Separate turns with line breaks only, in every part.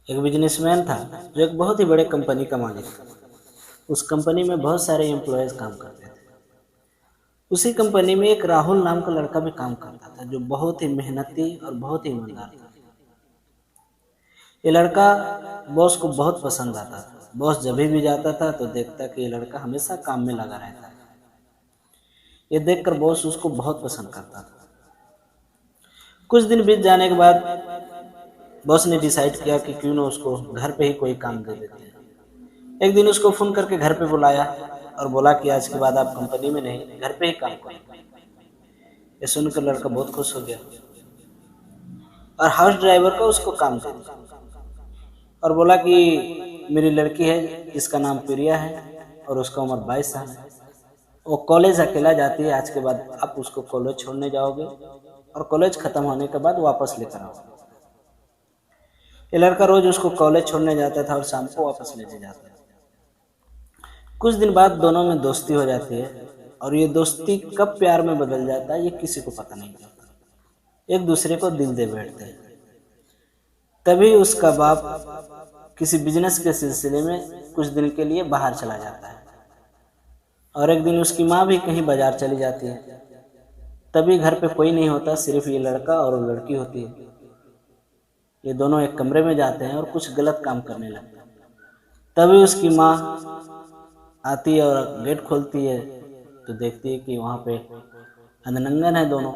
एक बिजनेसमैन था जो एक बहुत ही बड़े कंपनी का मालिक था। उस कंपनी में बहुत सारे एम्प्लॉयज़ काम करते थे। उसी कंपनी में एक राहुल नाम का लड़का भी काम करता था जो बहुत ही मेहनती और बहुत ही ईमानदार था। ये लड़का बॉस को बहुत पसंद आता था। बॉस जब भी जाता था तो देखता कि ये लड़का हमेशा काम में लगा रहता है। ये देखकर बॉस उसको बहुत पसंद करता था। कुछ दिन बीत जाने के बाद बॉस ने डिसाइड किया कि क्यों ना उसको घर पे ही कोई काम दे देते हैं। एक दिन उसको फ़ोन करके घर पे बुलाया और बोला कि आज के बाद आप कंपनी में नहीं, घर पे ही काम करो। ये सुनकर लड़का बहुत खुश हो गया और हाउस ड्राइवर का उसको काम दे दिया और बोला कि मेरी लड़की है, इसका नाम प्रिया है और उसका उम्र 22 साल है। वो कॉलेज अकेला जाती है। आज के बाद आप उसको कॉलेज छोड़ने जाओगे और कॉलेज ख़त्म होने के बाद वापस लेकर आओगे। ये लड़का रोज उसको कॉलेज छोड़ने जाता था और शाम को वापस लेने जाता था। कुछ दिन बाद दोनों में दोस्ती हो जाती है और ये दोस्ती कब प्यार में बदल जाता है ये किसी को पता नहीं चलता। एक दूसरे को दिल दे बैठते हैं। तभी उसका बाप किसी बिजनेस के सिलसिले में कुछ दिन के लिए बाहर चला जाता है और एक दिन उसकी माँ भी कहीं बाजार चली जाती है। तभी घर पे कोई नहीं होता, सिर्फ ये लड़का और वो लड़की होती है। ये दोनों एक कमरे में जाते हैं और कुछ गलत काम करने लगते हैं। तभी उसकी माँ आती है और गेट खोलती है तो देखती है कि वहाँ पे अंधनंगन है दोनों।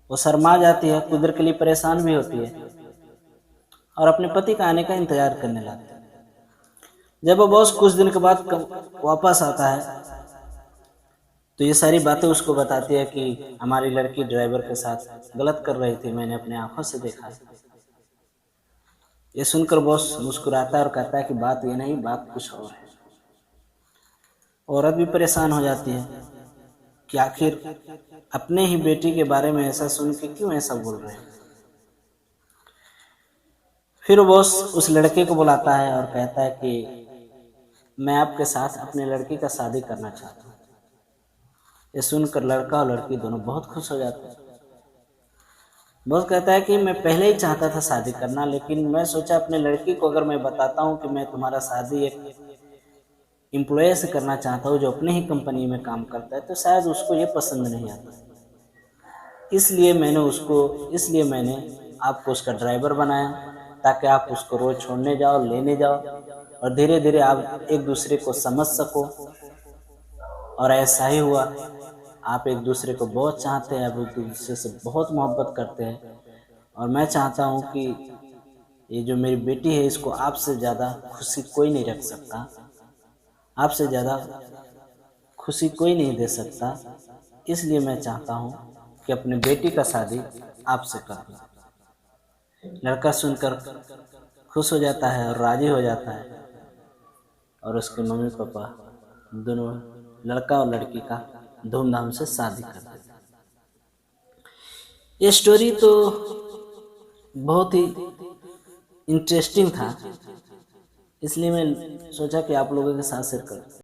वो शर्मा जाती है, कुछ देर के लिए परेशान भी होती है और अपने पति का आने का इंतजार करने लगती है। जब वो बॉस कुछ दिन के बाद वापस आता है तो ये सारी बातें उसको बताती है कि हमारी लड़की ड्राइवर के साथ गलत कर रही थी, मैंने अपने आंखों से देखा। ये सुनकर बॉस मुस्कुराता है और कहता है कि बात ये नहीं, बात कुछ और है। औरत भी परेशान हो जाती है कि आखिर अपने ही बेटी के बारे में ऐसा सुन के क्यों ऐसा बोल रहे हैं। फिर बॉस उस लड़के को बुलाता है और कहता है कि मैं आपके साथ अपने लड़की का शादी करना चाहता हूँ। ये सुनकर लड़का और लड़की दोनों बहुत खुश हो जाते हैं। बॉस कहता है कि मैं पहले ही चाहता था शादी करना, लेकिन मैं सोचा अपने लड़की को अगर मैं बताता हूँ कि मैं तुम्हारा शादी एक एम्प्लॉय से करना चाहता हूँ जो अपने ही कंपनी में काम करता है, तो शायद उसको ये पसंद नहीं आता। इसलिए मैंने आपको उसका ड्राइवर बनाया ताकि आप उसको रोज़ छोड़ने जाओ, लेने जाओ और धीरे धीरे आप एक दूसरे को समझ सको। और ऐसा ही हुआ। आप एक दूसरे को बहुत चाहते हैं, आप एक दूसरे से बहुत मोहब्बत करते हैं और मैं चाहता हूँ कि ये जो मेरी बेटी है इसको आपसे ज़्यादा खुशी कोई नहीं रख सकता, आपसे ज़्यादा खुशी कोई नहीं दे सकता। इसलिए मैं चाहता हूँ कि अपनी बेटी का शादी आपसे कर दूँ। लड़का सुनकर खुश हो जाता है और राज़ी हो जाता है और उसके मम्मी पापा दोनों लड़का और लड़की का धूमधाम से शादी कर देते हैं। ये स्टोरी तो बहुत ही इंटरेस्टिंग था, इसलिए मैं सोचा कि आप लोगों के साथ शेयर करूं।